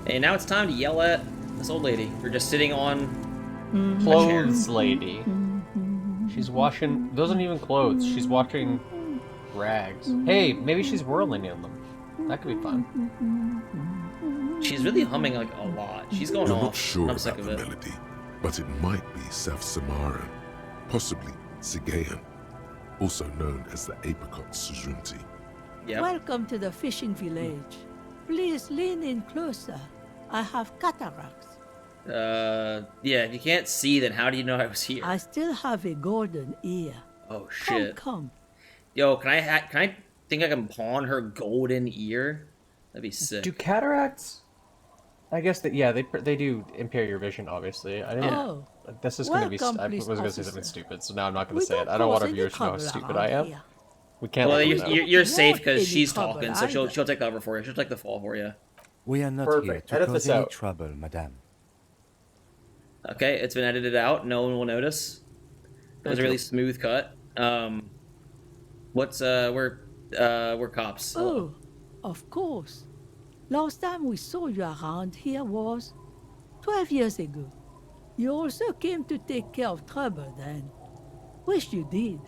Hey, now it's time to yell at this old lady for just sitting on Clothes lady. She's washing. Those aren't even clothes. She's washing rags. Hey, maybe she's whirling in them. That could be fun. She's really humming like a lot. She's going You're off. not sure I'm sick about of the it. melody, but it might be South Samaran, possibly Zigayan, also known as the apricot sujunti. Yep. Welcome to the fishing village. Please lean in closer. I have cataracts. Yeah, if you can't see, then how do you know I was here? I still have a golden ear. Oh, shit. Come. Yo, can I think I can pawn her golden ear? That'd be sick. Do cataracts? I guess that they do impair your vision. Obviously, I didn't. Oh, This is gonna be. welcome, I was police gonna say something officer. stupid, so now I'm not gonna We say it. don't I don't want our cause any viewers to know how trouble stupid around I am. here. We can't. Well, let them know. you're safe Want because any she's trouble talking, so she'll either. take over for you. She'll take the fall for you. We are not Perfect. here to Edit cause this any out. trouble, madame. Okay, it's been edited out. No one will notice. That was a Thank really you. smooth cut. We're cops. Oh, of course. Last time we saw you around here was 12 years ago. You also came to take care of trouble then. Wish you did.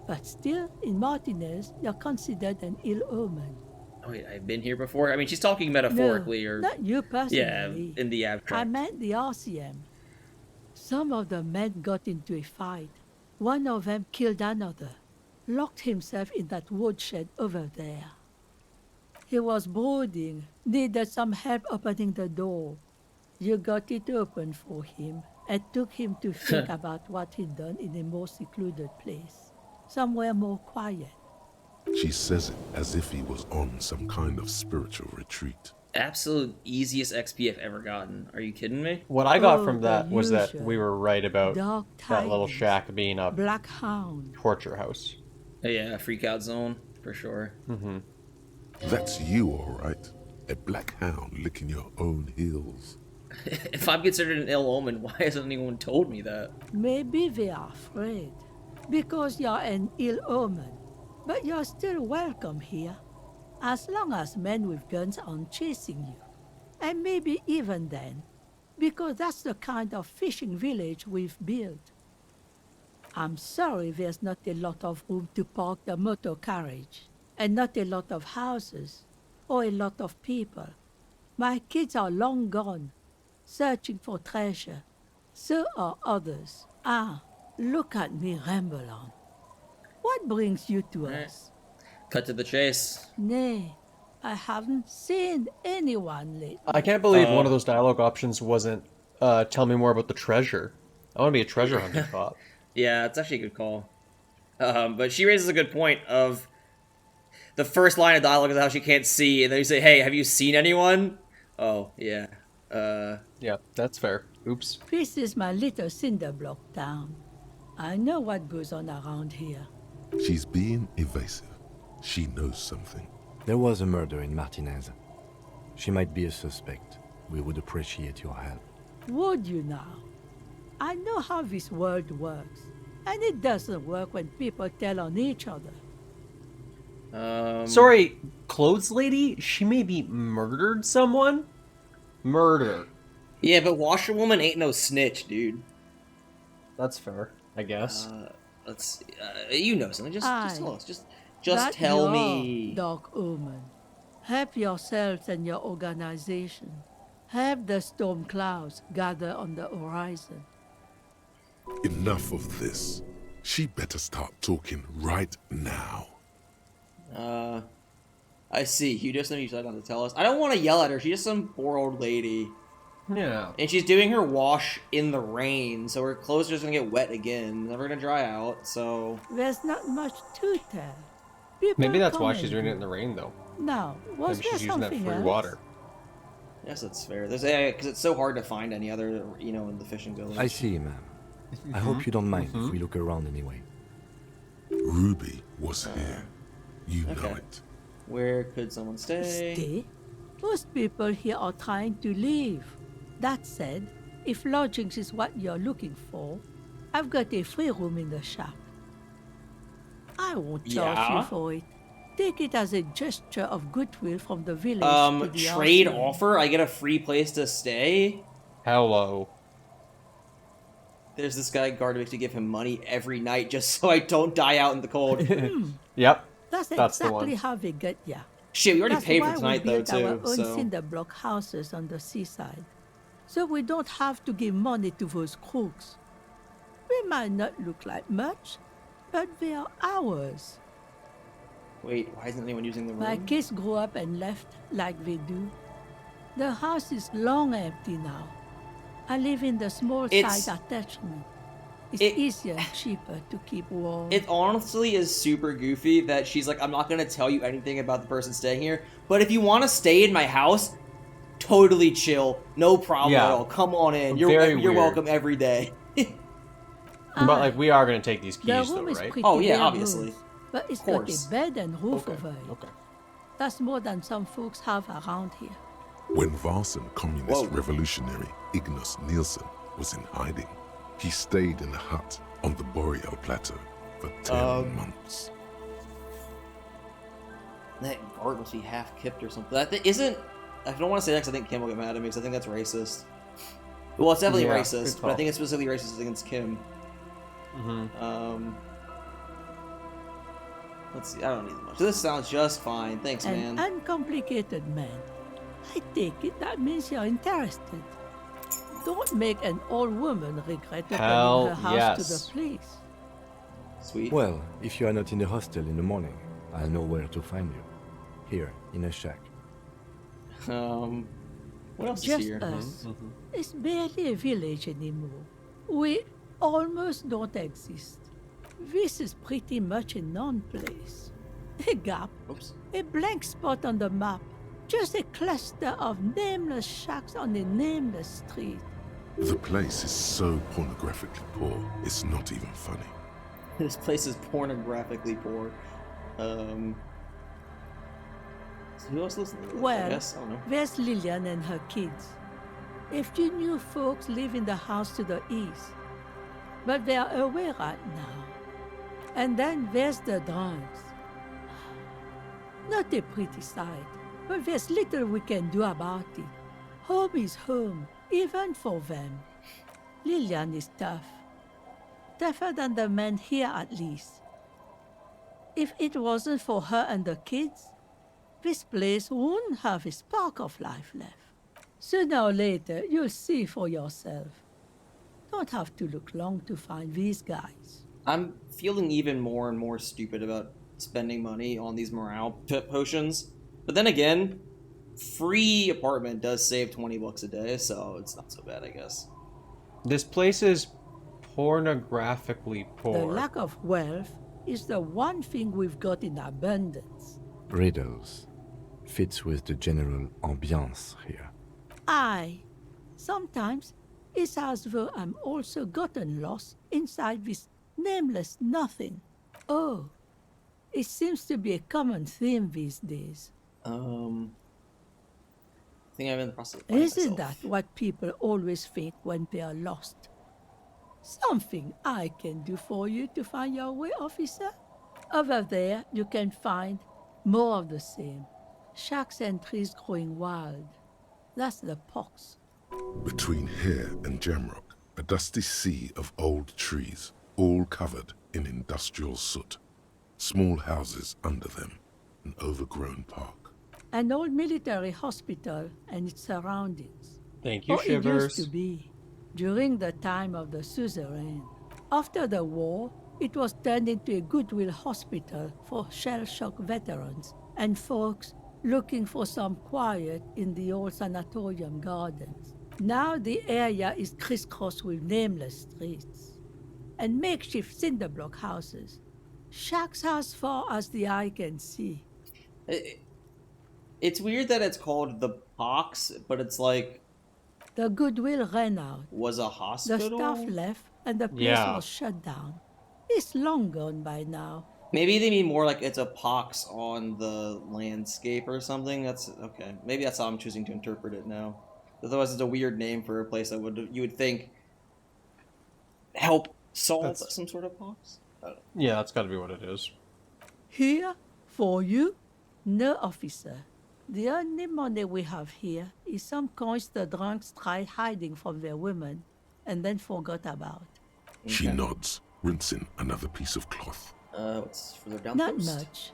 But still, in Martinez, you're considered an ill omen. Oh, wait, I've been here before. I mean, she's talking metaphorically, no, or not you yeah, personally. in the I abstract. meant the RCM. Some of the men got into a fight. One of them killed another, locked himself in that woodshed over there. He was brooding, needed some help opening the door. You got it open for him and took him to think about what he'd done in a more secluded place, somewhere more quiet. She says it as if he was on some kind of spiritual retreat. Absolute easiest XP I've ever gotten. Are you kidding me? What I got Oh, from the that was that we usual. were right about Dark that little tidings. shack being a Black Hound. torture house. Oh, yeah, freak out zone for sure. That's you, all right. A black hound licking your own heels. If I'm considered an ill omen, why hasn't anyone told me that? Maybe they are afraid, because you're an ill omen. But you're still welcome here, as long as men with guns aren't chasing you. And maybe even then, because that's the kind of fishing village we've built. I'm sorry there's not a lot of room to park the motor carriage, and not a lot of houses, or a lot of people. My kids are long gone, searching for treasure. So are others. Ah, look at me ramble on. What brings you to us? Cut to the chase. Nay, I haven't seen anyone lately. I can't believe one of those dialogue options wasn't tell me more about the treasure. I want to be a treasure hunting cop. Yeah, it's actually a good call. But she raises a good point of the first line of dialogue is how she can't see, and then you say, "Hey, have you seen anyone?" Oh, yeah. Yeah, that's fair. Oops. This is my little cinder block town. I know what goes on around here. She's being evasive. She knows something. There was a murder in Martinez. She might be a suspect. We would appreciate your help. Would you now? I know how this world works, and it doesn't work when people tell on each other. Sorry, clothes lady? She maybe murdered someone? Murder. Yeah, but washerwoman ain't no snitch, dude. That's fair, I guess. Let's you know something. Just Aye. tell us. Just That tell you're me. Dark Omen. Help yourselves and your organization. Help the storm clouds gather on the horizon. Enough of this. She better start talking right now. I see. You just know you said not to tell us. I don't want to yell at her. She's just some poor old lady. Yeah. And she's doing her wash in the rain, so her clothes are just gonna get wet again. Never gonna dry out, so... There's not much to tell. People Maybe that's come why and she's doing it go. in the rain, though. Now, was Maybe there she's using that something free else? water. Yes, that's fair. There's because it's so hard to find any other, in the fishing village. I see, ma'am. I hope you don't mind if we look around anyway. Ruby was here. You know okay. it. Where could someone stay? Stay? Most people here are trying to leave. That said, if lodgings is what you're looking for, I've got a free room in the shop. I won't charge Yeah? you for it. Take it as a gesture of goodwill from the village to the Trade RCM. offer? I get a free place to stay? Hello. There's this guy guard makes me give him money every night just so I don't die out in the cold. Yep. That's the exactly one. how they get ya. Shit, we already That's paid why for tonight we though built our too, own so... cinder block houses on the seaside, so we don't have to give money to those crooks. We might not look like much, but they are ours. Wait, why isn't anyone using the room? My kids grew up and left like they do. The house is long empty now. I live in the small It's- side attachment. It's it- easier and cheaper to keep warm. It honestly is super goofy that she's like, I'm not gonna tell you anything about the person staying here, but if you want to stay in my house, totally chill, no problem Yeah. at all. Come on in. Very You're weird. welcome every day. But like, we are gonna take these The keys, room though, is right? pretty Oh, yeah, bare obviously. rooms, but it's Of got course. a bed and roof Okay. over it. Okay. That's more than some folks have around here. When Varson communist Whoa. revolutionary Ignas Nielsen was in hiding, he stayed in a hut on the Boreal Plateau for 10 months. That guard must be half kipped or something. That isn't... I don't want to say that because I think Kim will get mad at me because I think that's racist. Well, it's definitely Yeah, racist, good but I call. think it's specifically racist against Kim. Mm-hmm. Let's see, I don't need much. This sounds just fine. Thanks, An man. uncomplicated man. I take it that means you're interested. Don't make an old woman regret Hell opening her house to yes. the place. Sweet. Well, if you are not in the hostel in the morning, I'll know where to find you. Here, in a shack. What else is Just here? us. It's barely a village anymore. We almost don't exist. This is pretty much a non-place. A gap, Oops. a blank spot on the map. Just a cluster of nameless shacks on a nameless street. The place is so pornographically poor, it's not even funny. This place is pornographically poor. So who else lives in this? I Well, guess. I don't know. there's Lillian and her kids. A few new folks live in the house to the east, but they are away right now. And then there's the drunks. Not a pretty sight, but there's little we can do about it. Home is home, even for them. Lillian is tough. Tougher than the men here, at least. If it wasn't for her and the kids, this place wouldn't have a spark of life left. Sooner or later, you'll see for yourself. Don't have to look long to find these guys. I'm feeling even more and more stupid about spending money on these morale potions. But then again, free apartment does save 20 bucks a day, so it's not so bad, I guess. This place is pornographically The poor. lack of wealth is the one thing we've got in abundance. Riddles. Fits with the general ambiance here. Aye. Sometimes it's as though I'm also gotten lost inside this nameless nothing. Oh, it seems to be a common theme these days. I think I'm in the process of finding Isn't myself. that what people always think when they are lost? Something I can do for you to find your way, officer? Over there, you can find more of the same. Shacks and trees growing wild. That's the pox. Between here and Jamrock, a dusty sea of old trees, all covered in industrial soot. Small houses under them, an overgrown park. An old military hospital and its surroundings. Thank you, Or it used Shivers. to be, during the time of the suzerain. After the war, it was turned into a goodwill hospital for shell-shock veterans and folks looking for some quiet in the old sanatorium gardens. Now the area is crisscrossed with nameless streets and makeshift cinder block houses. Shacks as far as the eye can see. It's weird that it's called the Pox, but it's like, The goodwill ran out. was a The hospital? staff left and the place Yeah. was shut down. It's long gone by now. Maybe they mean more like it's a pox on the landscape or something. That's okay. Maybe that's how I'm choosing to interpret it now. Otherwise, it's a weird name for a place that you would think help solve That's- some sort of pox. I don't know. Yeah, that's got to be what it is. Here, For you? No, officer. The only money we have here is some coins the drunks tried hiding from their women and then forgot about. She Okay. nods, rinsing another piece of cloth. What's further down Not the coast? much.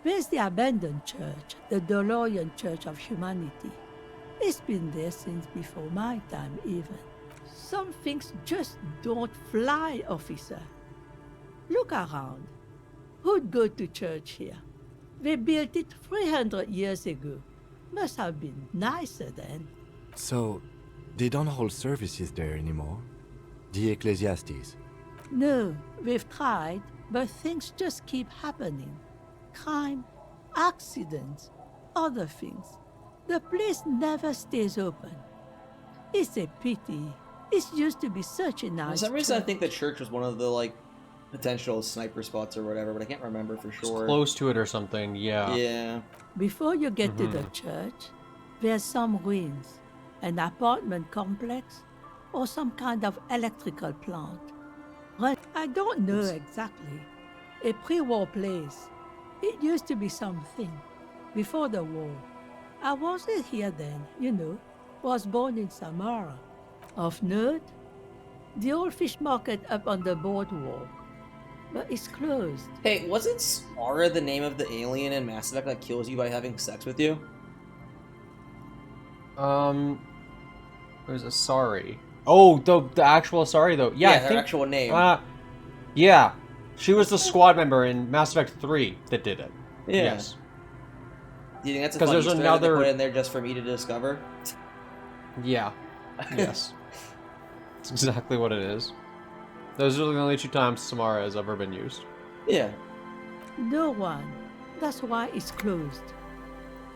There's the abandoned church, the DeLorean Church of Humanity. It's been there since before my time, even. Some things just don't fly, officer. Look around. Who'd go to church here? They built it 300 years ago. Must have been nicer then. So, they don't hold services there anymore? The Ecclesiastes? No, they've tried, but things just keep happening. Crime, accidents, other things. The place never stays open. It's a pity. It used to be such a nice For some reason, I church. think the church was one of the like potential sniper spots or whatever, but I can't remember for It's sure. close to it or something, yeah. Yeah. Before you get to the church, there's some ruins, an apartment complex, or some kind of electrical plant. Right? I don't know exactly. A pre-war place. It used to be something. Before the war. I wasn't here then, you know. Was born in Samara. Of note, the old fish market up on the boardwalk. But it's closed. Hey, wasn't Samara the name of the alien in Mass Effect that kills you by having sex with you? There's a sorry. Oh, the actual sorry though. Yeah, I her think, actual name. yeah. She was the squad member in Mass Effect 3 that did it. Yeah. Yes. Do you think that's a 'Cause fun there's Easter egg that they another- put in there just for me to discover? Yeah. Yes. That's exactly what it is. Those are the only 2 times Samara has ever been used. Yeah. No one. That's why it's closed.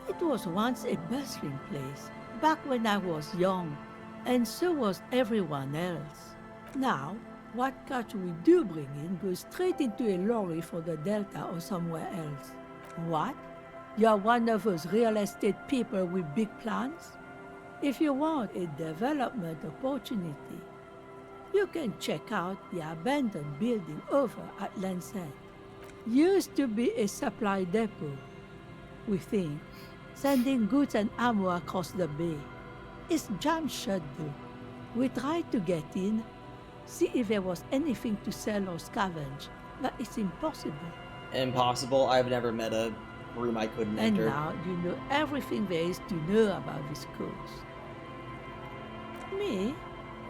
It was once a bustling place, back when I was young, and so was everyone else. Now, what catch we do bring in goes straight into a lorry for the Delta or somewhere else. What? You're one of those real estate people with big plans? If you want a development opportunity, you can check out the abandoned building over at Land's End. Used to be a supply depot, we think, sending goods and ammo across the bay. It's jammed shut though. We tried to get in, see if there was anything to sell or scavenge, but it's impossible. Impossible. I've never met a room I couldn't And enter. now you know everything there is to know about this coast. Me?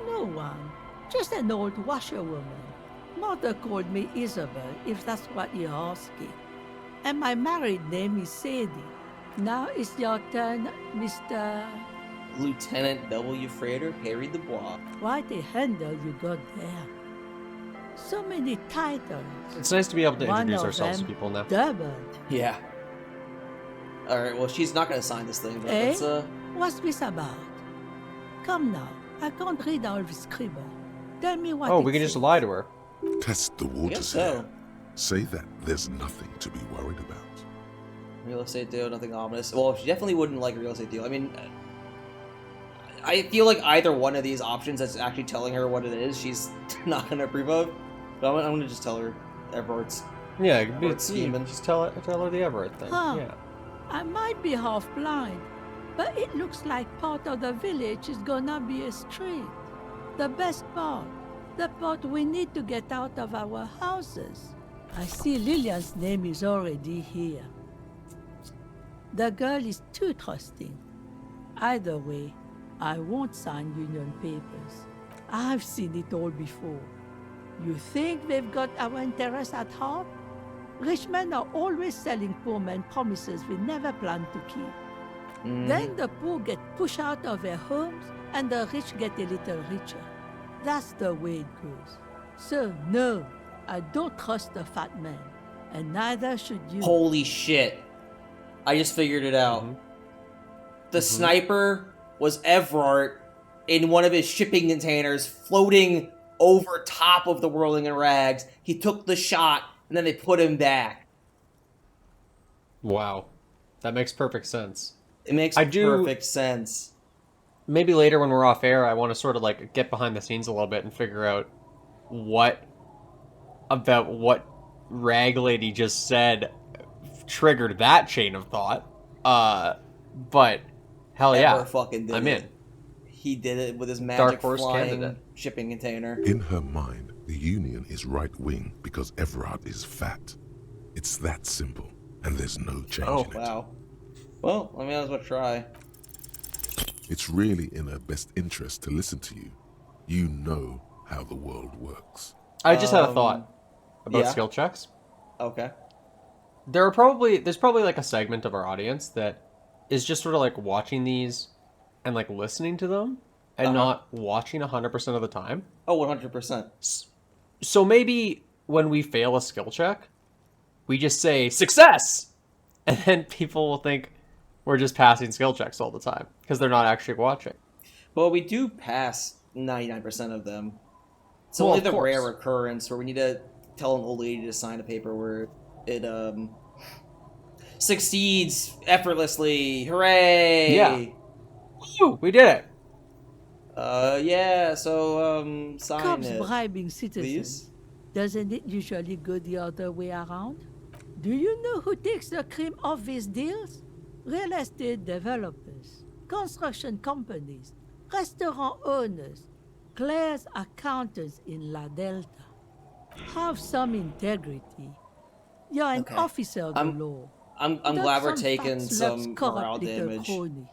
No one. Just an old washerwoman. Mother called me Isabel, if that's what you're asking. And my married name is Sadie. Now it's your turn, Mr. Lieutenant W. Frater Perry Dubois. Quite a handle you got there. So many titles. It's nice to be able to One introduce of ourselves to them people now. doubled. Yeah. Alright, well, she's not gonna sign this thing, but Eh? let's, What's this about? Come now, I can't read all this scribble. Tell me what Oh, it we can just says. lie to her. Test the I guess waters so. here. Say that there's nothing to be worried about. Real estate deal, nothing ominous. Well, she definitely wouldn't like a real estate deal. I mean, I feel like either one of these options that's actually telling her what it is, she's not gonna approve of. But I'm gonna just tell her Everett's. Yeah, Everett's scheming. just tell her the Everett thing. Huh. Yeah. I might be half blind, but it looks like part of the village is gonna be a street. The best part. The part we need to get out of our houses. I see Lillian's name is already here. The girl is too trusting. Either way, I won't sign union papers. I've seen it all before. You think they've got our interests at heart? Rich men are always selling poor men promises we never planned to keep. Then the poor get pushed out of their homes and the rich get a little richer. That's the way it goes. So, no, I don't trust the fat man. And neither should you. Holy shit. I just figured it out. The sniper was Everett in one of his shipping containers floating over top of the Whirling in Rags. He took the shot, and then they put him back. Wow. That makes perfect sense. It makes I do- perfect sense. Maybe later when we're off air, I want to sort of like get behind the scenes a little bit and figure out what Rag Lady just said triggered that chain of thought. But hell Ever yeah, fucking did I'm it. in. He did it with his magic Dark Horse flying candidate. shipping container. In her mind, the Union is right-wing because Everard is fat. It's that simple, and there's no change Oh, in it. wow. Well, I mean, I was going to try. It's really in her best interest to listen to you. You know how the world works. I just had a thought about yeah. skill checks. Okay. There's probably like a segment of our audience that is just sort of like watching these and like listening to them and not watching 100% of the time. Oh, 100%. So maybe when we fail a skill check, we just say success, and then people will think we're just passing skill checks all the time because they're not actually watching. Well, we do pass 99% of them. It's Well, only of the course. rare occurrence where we need to tell an old lady to sign a paper where it succeeds effortlessly. Hooray! Yeah. Woo, we did it. Yeah. So sign Cops it. bribing citizens. Please? Doesn't it usually go the other way around? Do you know who takes the cream of these deals? Real estate developers, construction companies, restaurant owners, clerks, accountants in La Delta. Have some integrity. You're an Okay. officer of the law. I'm Not glad we're some taking fat, some slurps, corrupt morale little damage. crony.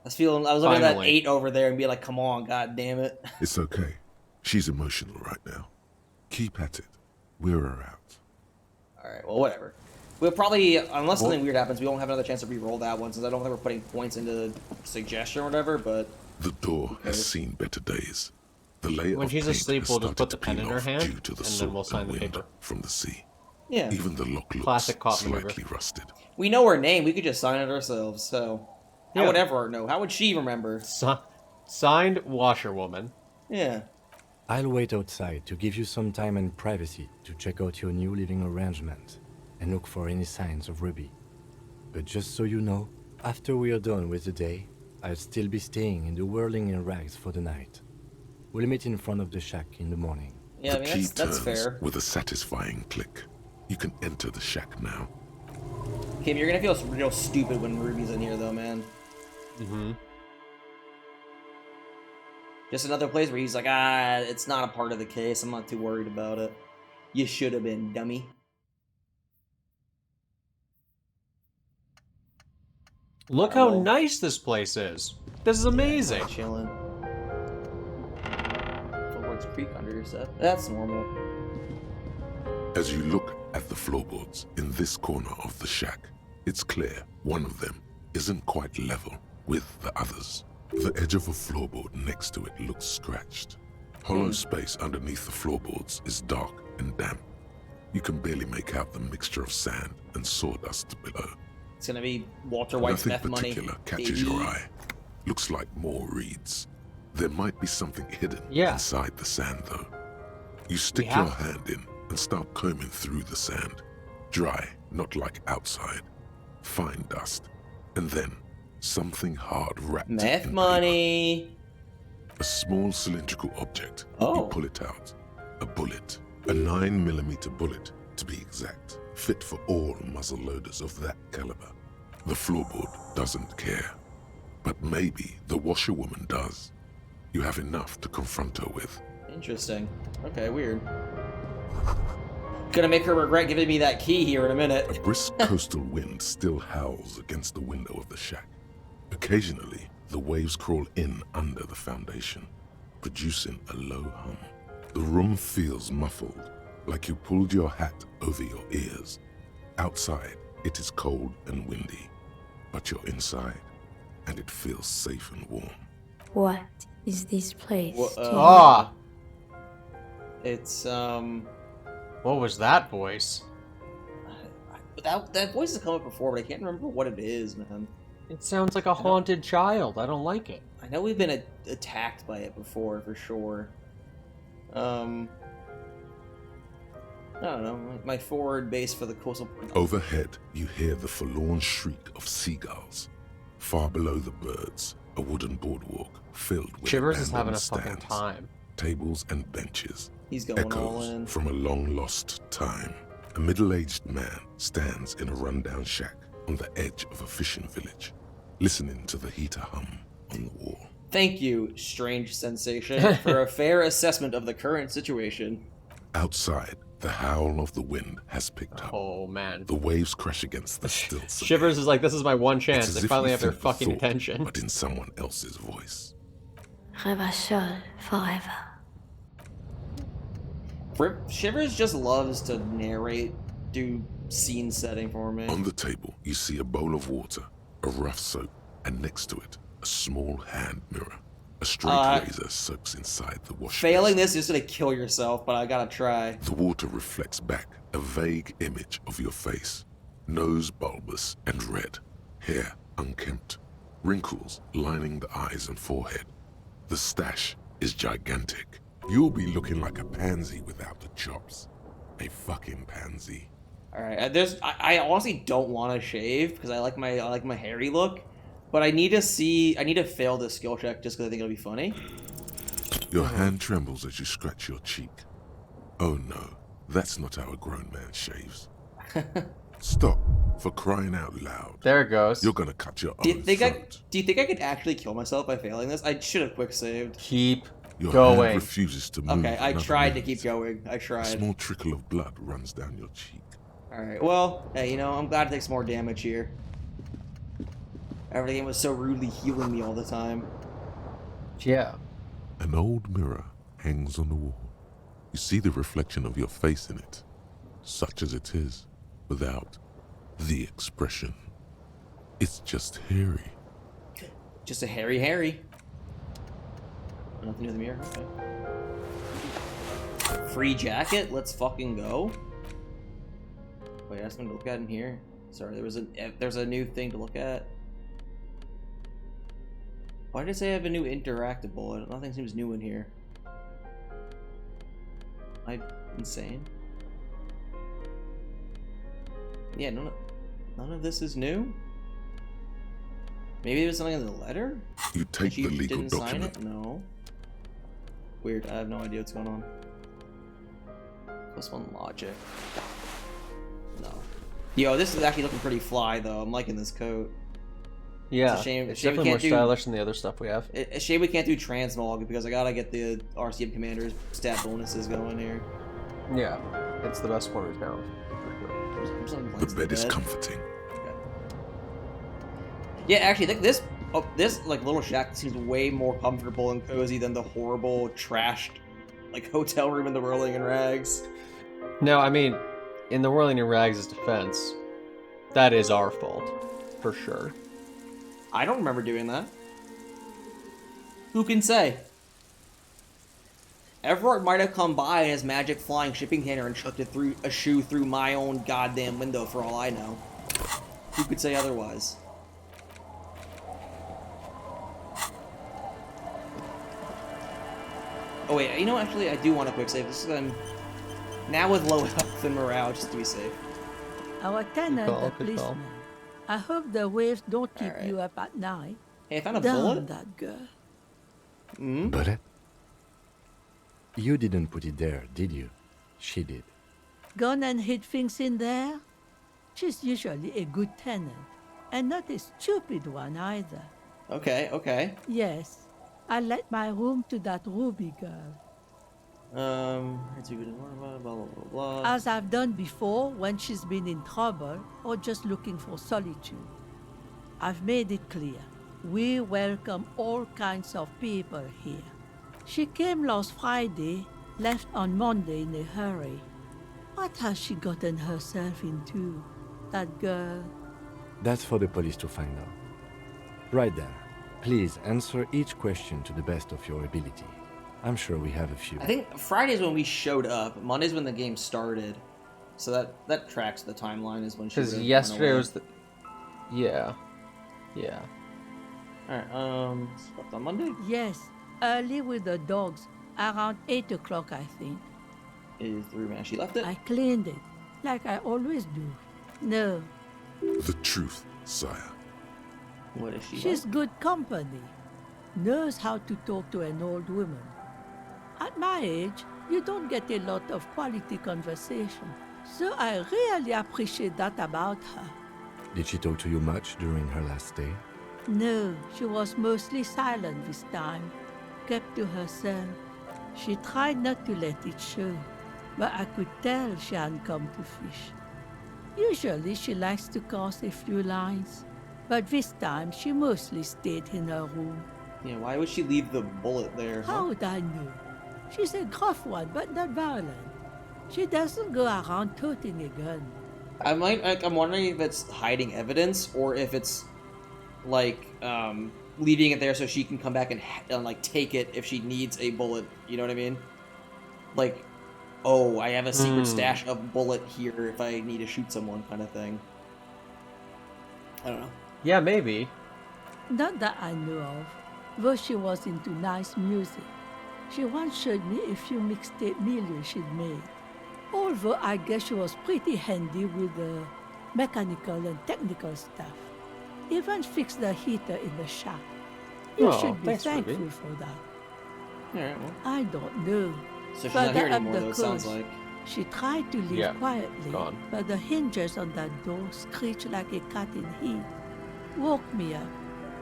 I was looking at that Finally. 8 over there and be like, come on, god damn it. It's okay. She's emotional right now. Keep at it. We're her out. Alright, well, whatever. We'll probably, unless something weird happens, we won't have another chance to re-roll that one, since I don't think we're putting points into suggestion or whatever, but... The door has seen better days. The layer When of she's paint asleep, has we'll just put started the to pen peel in her off hand, due to the and then salt we'll sign and the wind paper. from the sea. Yeah. Even the lock looks Classic cop maneuver. slightly rusted. We know her name, we could just sign it ourselves, so... How Yeah. would Everard know? How would she remember? Signed, washerwoman. Yeah. I'll wait outside to give you some time and privacy to check out your new living arrangement and look for any signs of Ruby. But just so you know, after we are done with the day, I'll still be staying in the Whirling in Rags for the night. We'll meet in front of the shack in the morning. Yeah, I The mean, key that's turns fair. with a satisfying click. You can enter the shack now. Kim, you're gonna feel real stupid when Ruby's in here, though, man. Mm-hmm. Just another place where he's like, it's not a part of the case, I'm not too worried about it. You should have been, dummy. Look how nice this place is. This is amazing. Chilling. Floorboards creak under your set. That's normal. As you look at the floorboards in this corner of the shack, it's clear one of them isn't quite level with the others. The edge of a floorboard next to it looks scratched. Hollow space underneath the floorboards is dark and damp. You can barely make out the mixture of sand and sawdust below. It's gonna be Walter White's Nothing meth money. particular catches baby. your eye. Looks like more reeds. There might be something hidden Yeah. inside the sand, though. You stick We your have to. hand in and start combing through the sand. Dry, not like outside. Fine dust. And then something hard wrapped Meth in paper. money. A small cylindrical object. Oh. You pull it out. A bullet. A 9mm bullet, to be exact. Fit for all muzzle loaders of that caliber. The floorboard doesn't care. But maybe the washerwoman does. You have enough to confront her with. Interesting. Okay, weird. Gonna make her regret giving me that key here in a minute. A brisk coastal wind still howls against the window of the shack. Occasionally, the waves crawl in under the foundation, producing a low hum. The room feels muffled, like you pulled your hat over your ears. Outside, it is cold and windy, but you're inside, and it feels safe and warm. What is this place? Wha- to you? Ah, It's what was that voice? that voice has come up before, but I can't remember what it is, man. It sounds like a haunted child. I don't like it. I know we've been attacked by it before, for sure. I don't know. My forward base for the coastal. Overhead, you hear the forlorn shriek of seagulls. Far below the birds, a wooden boardwalk filled with Chivers is having a abandoned fucking stands, time. tables and benches. He's going all Echoes in. from a long-lost time. A middle-aged man stands in a rundown shack on the edge of a fishing village, listening to the heater hum on the wall. Thank you, strange sensation, for a fair assessment of the current situation. Outside, the howl of the wind has picked up. Oh man. The waves crash against the stilts. Shivers is like, this is my one It's chance. as They if finally you have their think the fucking thought, attention. but in someone else's voice. Revachol forever. Shivers just loves to narrate, do scene setting for me. On the table, you see a bowl of water, a rough soap, and next to it, a small hand mirror. A straight razor soaks inside the wash Failing basin. this is gonna kill yourself, but I gotta try. The water reflects back a vague image of your face. Nose bulbous and red, hair unkempt, wrinkles lining the eyes and forehead. The stash is gigantic. You'll be looking like a pansy without the chops. A fucking pansy. Alright, I honestly don't want to shave because I like my hairy look, but I need to fail this skill check just because I think it'll be funny. Your hand trembles as you scratch your cheek. Oh no, that's not how a grown man shaves. Stop, for crying out loud. There it goes. You're gonna cut your Do you own think throat. do you think I could actually kill myself by failing this? I should have quick saved. Keep Your going. hand refuses to move. Okay, I another tried to minute. keep going. I A tried. small trickle of blood runs down your cheek. Alright, well, hey, you know, I'm glad to take some more damage here. Everything was so rudely healing me all the time. Yeah. An old mirror hangs on the wall. You see the reflection of your face in it, such as it is, without the expression. It's just hairy. Just a hairy. Nothing near the mirror, okay. Free jacket, let's fucking go. Wait, I have something to look at in here. Sorry, there's a new thing to look at. Why did it say I have a new interactable? Nothing seems new in here. Am I insane? Yeah, none of this is new? Maybe it was something in the letter? You take That you the legal didn't sign document. it? No. Weird, I have no idea what's going on. +1 logic. No. Yo, this is actually looking pretty fly though. I'm liking this coat. Yeah. It's a shame- It's shame we definitely more can't do- stylish than the other stuff we have. A shame we can't do transmog because I gotta get the RCM commander's stat bonuses going here. Yeah. It's the best one we found. For sure. The bed is comforting. Yeah, actually, I think this like little shack seems way more comfortable and cozy than the horrible, trashed, like hotel room in the Whirling in Rags. No, I mean, in the Whirling in Rags' defense, that is our fault. For sure. I don't remember doing that. Who can say? Everett might have come by in his magic flying shipping container and chucked it through a shoe through my own goddamn window for all I know. Who could say otherwise? Oh wait, you know, actually, I do want a quick save. This is now with low health and morale, just to be safe. Our tenant, call, the good call. policeman. I hope the waves don't keep Alright. you up at night. Hey, I found a Damn bullet. that girl. Hmm? But you didn't put it there, did you? She did. Gone and hid things in there? She's usually a good tenant, and not a stupid one either. Okay, okay. Yes, I let my room to that Ruby girl, It's a good blah blah blah blah. as I've done before when she's been in trouble or just looking for solitude. I've made it clear, we welcome all kinds of people here. She came last Friday, left on Monday in a hurry. What has she gotten herself into, that girl? That's for the police to find out. Right then, please answer each question to the best of your ability. I'm sure we have a few. I think Friday's when we showed up. Monday's when the game started. So that tracks the timeline is when she Because would've run yesterday away. was the... Yeah. Yeah. Alright, slept on Monday? Yes, early with the dogs, around 8 o'clock I think. Is the room she left it? I cleaned it, like I always do. No, The truth, sire. What is she? she's good company. Knows how to talk to an old woman. At my age, you don't get a lot of quality conversation, So I really appreciate that about her. Did she talk to you much during her last stay? No, she was mostly silent this time, kept to herself. She tried not to let it show, but I could tell she hadn't come to fish. Usually she likes to cast a few lines, but this time she mostly stayed in her room. Yeah, why would she leave the bullet there? Huh? How would I know? She's a gruff one, but not violent. She doesn't go around toting a gun. I'm wondering if it's hiding evidence or if it's like leaving it there so she can come back and like take it if she needs a bullet. You know what I mean? Like, oh, I have a secret stash of bullet here if I need to shoot someone, kind of thing. I don't know. Yeah, maybe. Not that I know of, though she was into nice music. She once showed me a few mixtape millions she'd made. Although I guess she was pretty handy with the mechanical and technical stuff. Even fixed the heater in the shop. You Oh, should be thanks, thankful Ruby. for that. Alright, well. I don't know. So she's Further not here up anymore, the though, it sounds coast, like. She tried to leave Yeah, quietly, gone. but the hinges on that door screeched like a cat in heat. Woke me up.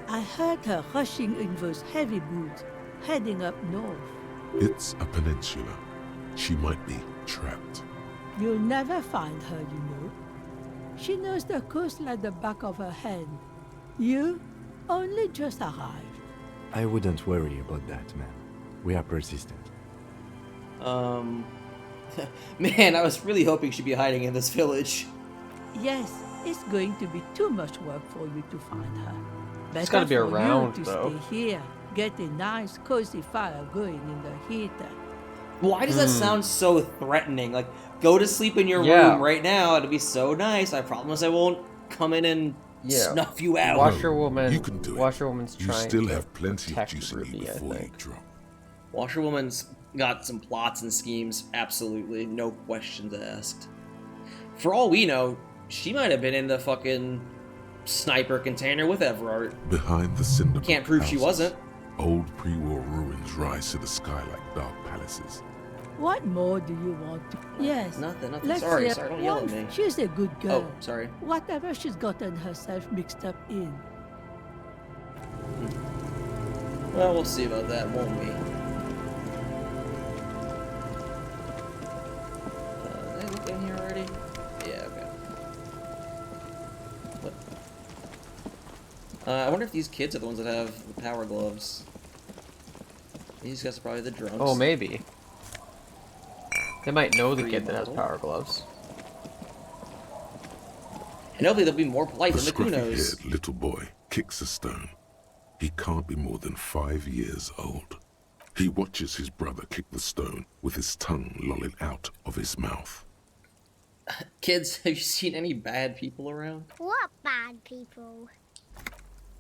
I heard her rushing in those heavy boots, heading up north. It's a peninsula. She might be trapped. You'll never find her, you know. She knows the coast like the back of her hand. You only just arrived. I wouldn't worry about that, man. We are persistent. Man, I was really hoping she'd be hiding in this village. Yes, it's going to be too much work for you to find her. Better gotta be for around, you to though. stay here, get a nice cozy fire going in the heater. Why does that sound so threatening? Like, go to sleep in your Yeah. room right now. It'll be so nice. I promise I won't come in and Yeah. snuff you out. Washerwoman. You can do it. Washerwoman's You trying still to have plenty of protect juice in you Ruby, I before you think. drop. Washerwoman's got some plots and schemes. Absolutely. No questions asked. For all we know, she might have been in the fucking sniper container with Everard. Behind the cinder Can't prove she houses, wasn't. Old pre-war ruins rise to the sky like dark palaces. What more do you want to... Yes, Nothing. let's Sorry, hear don't yell at me. She's a good girl. Oh, sorry. Whatever she's gotten herself mixed up in. Well, we'll see about that, won't we? Did I look in here already? Yeah, okay. What? I wonder if these kids are the ones that have the power gloves. These guys are probably the drunks. Oh, maybe. They might know the Free kid that has model. power gloves. And hopefully they'll be more polite The than the Kunos. scruffy-haired little boy kicks a stone. He can't be more than 5 years old. He watches his brother kick the stone with his tongue lolling out of his mouth. Kids, have you seen any bad people around? What bad people?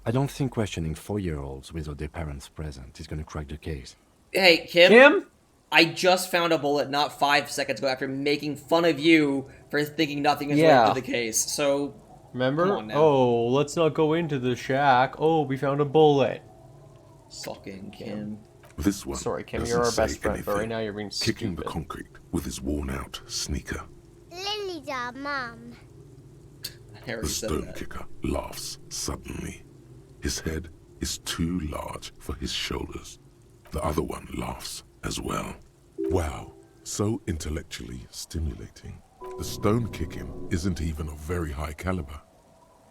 I don't think questioning 4-year-olds without their parents present is going to crack the case. Hey, Kim? Kim? I just found a bullet not 5 seconds ago after making fun of you for thinking nothing is Yeah. related to the case. So, Remember? Come on now. Oh, let's not go into the shack. Oh, we found a bullet. fucking Kim. This one Sorry, Kim, doesn't you're our say best friend, but right anything, now you're being kicking the stupid. concrete with his worn-out sneaker. Lily's our mum. I already The said stone that. kicker laughs suddenly. His head is too large for his shoulders. The other one laughs as well. Wow, so intellectually stimulating. The stone kicking isn't even of very high caliber.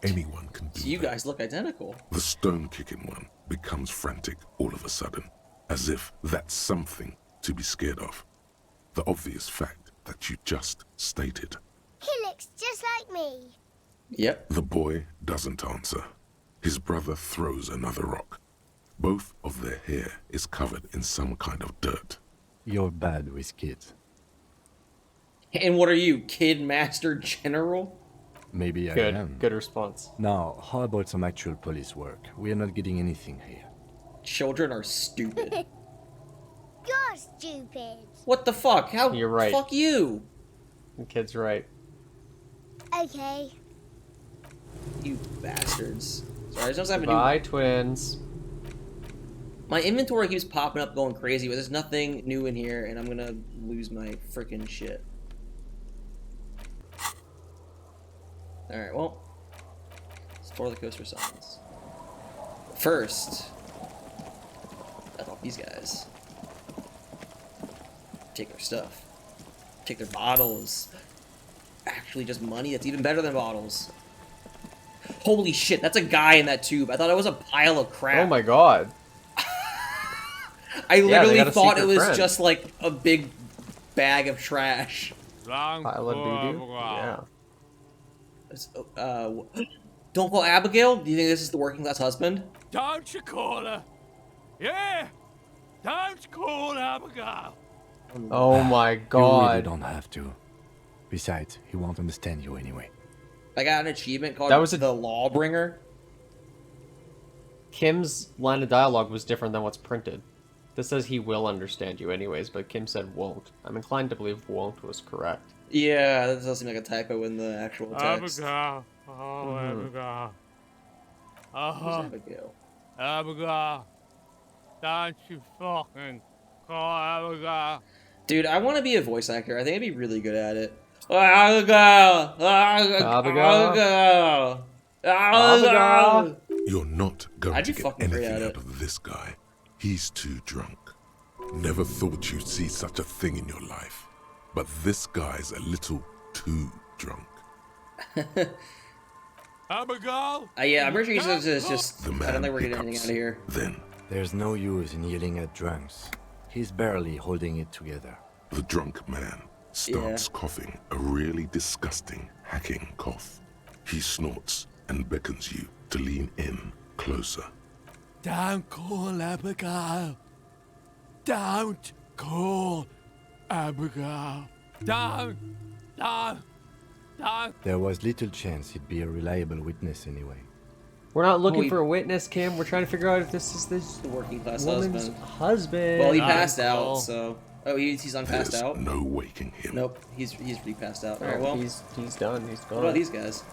Anyone can do So you that. guys look identical. The stone kicking one becomes frantic all of a sudden, as if that's something to be scared of. The obvious fact that you just stated. He looks just like me. Yep. The boy doesn't answer. His brother throws another rock. Both of their hair is covered in some kind of dirt. You're bad with kids. And what are you, Kid Master General? Maybe I Good. am. Good response. Now, how about some actual police work? We are not getting anything here. Children are stupid. You're stupid. What the fuck? How? You're right. Fuck you. The kid's right. Okay. You bastards. Sorry, I just have a new... Bye, twins. My inventory keeps popping up going crazy, but there's nothing new in here, and I'm gonna lose my freaking shit. Alright, well. Explore the coast for signs. First, I off these guys. Take their stuff. Take their bottles. Actually, just money. That's even better than bottles. Holy shit, that's a guy in that tube. I thought it was a pile of crap. Oh my god. I literally got a thought it secret was friend. just like a big bag of trash. Pile of doo-doo? Yeah. Don't call Abigail? Do you think this is the working class husband? Don't you call her? Yeah! Don't call Abigail! Oh my You really god. don't have to. Besides, he won't understand you anyway. I got an achievement called That was the Lawbringer. Kim's line of dialogue was different than what's printed. This says he will understand you anyways, but Kim said won't. I'm inclined to believe won't was correct. Yeah, that does seem like a typo in the actual text. Abigail. Oh, Abigail. Who's Oh, Abigail? Abigail. Don't you fucking call Abigail. Dude, I want to be a voice actor. I think I'd be really good at it. Abigail! Abigail! Abigail! You're not going I'd to be get fucking great anything at out it. of this guy. He's too drunk. Never thought you'd see such a thing in your life. But this guy's a little too drunk. Abigail? Yeah, I'm pretty sure it's just. The I man don't think we're getting anything hiccups. out of here. Then There's no use in yelling at drunks. He's barely holding it together. the drunk man starts coughing a really disgusting, hacking cough. He snorts and beckons you to lean in closer. Don't call Abigail. Don't call Abigail. Don't. There was little chance he'd be a reliable witness anyway. We're not looking Wait. for a witness, Kim. We're trying to figure out if this is this The working class woman's husband. husband. Well, he Not passed out, cool. so. Oh, he's unpassed There's out? no waking him. Nope, he's really passed out. Oh, Alright, well. he's done. He's What gone. about these guys?